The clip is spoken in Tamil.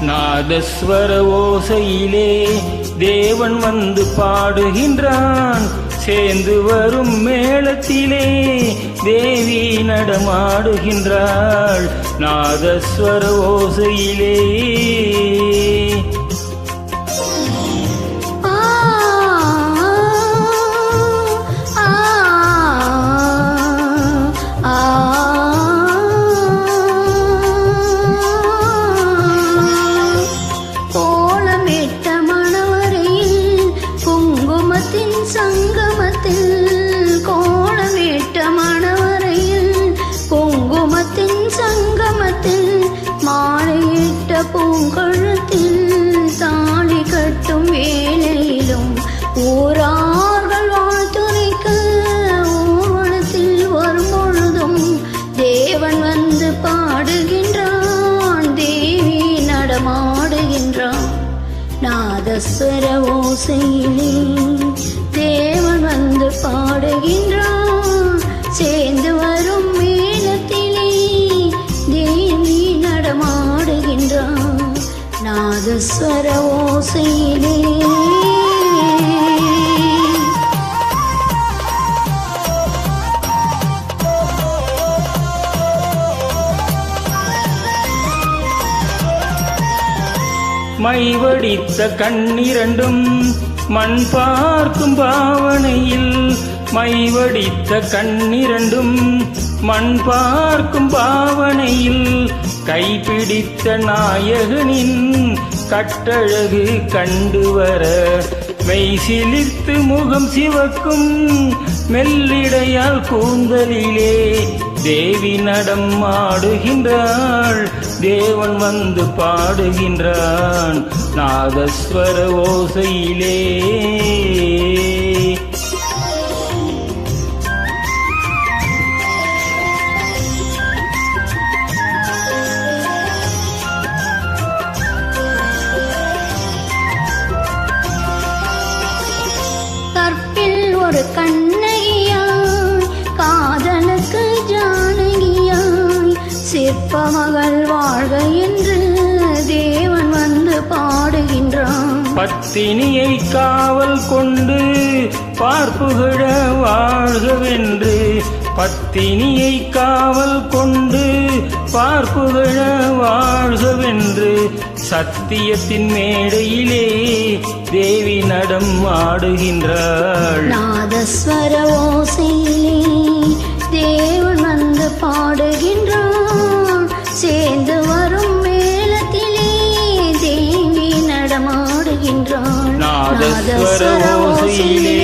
நாதஸ்வர ஓசையிலே தேவன் வந்து பாடுகின்றான். சேர்ந்து வரும் மேளத்திலே தேவி நடமாடுகின்றாள். நாதஸ்வர ஓசையிலே பூங்கழுத்தில் தாலி கட்டும் வேளையிலும் ஊரார்கள் வாழ்த்துரைக்க ஊர்வலத்தில் வரும் பொழுதும் தேவன் வந்து பாடுகின்றான். தேவி நடமாடுகின்றான். நாதஸ்வர ஓசையிலே தேவன் வந்து பாடுகின்றான். சேர்ந்து வரும் மேளத்திலே தேவி நடமாடுகின்றான். நாதஸ்வர ஓசையிலே மைவடித்த கண்ணிரண்டும் மண் பார்க்கும் பாவனையில், மைவடித்த கண்ணிரண்டும் மண் பார்க்கும் பாவனையில், கைப்பிடித்த நாயகனின் கட்டழகு கண்டு வர மெய் சிலிர்த்து முகம் சிவக்கும் மெல்லிடையால் கூந்தலிலே தேவி நடம் ஆடுகின்றாள். தேவன் வந்து பாடுகின்றான். நாதஸ்வர ஓசையிலே ஒரு கண்ணகியாய் காதலுக்கு ஜானகியாய் சிற்பமகள் வாழ்க என்று தேவன் வந்து பாடுகின்றான். பத்தினியை காவல் கொண்டு பார்ப்புகிழ வாழ்கவென்று, பத்தினியை காவல் கொண்டு பார்ப்புகிழ வாழ்கவென்று சத்தியத்தின் மேடையிலே தேவி நடம் ஆடுகின்றாள். நாதஸ்வர ஓசையிலே தேவன் வந்து பாடுகின்றான். சேர்ந்து வரும் மேளத்திலே தேவி நடமாடுகின்றாள். நாதஸ்வர ஓசையிலே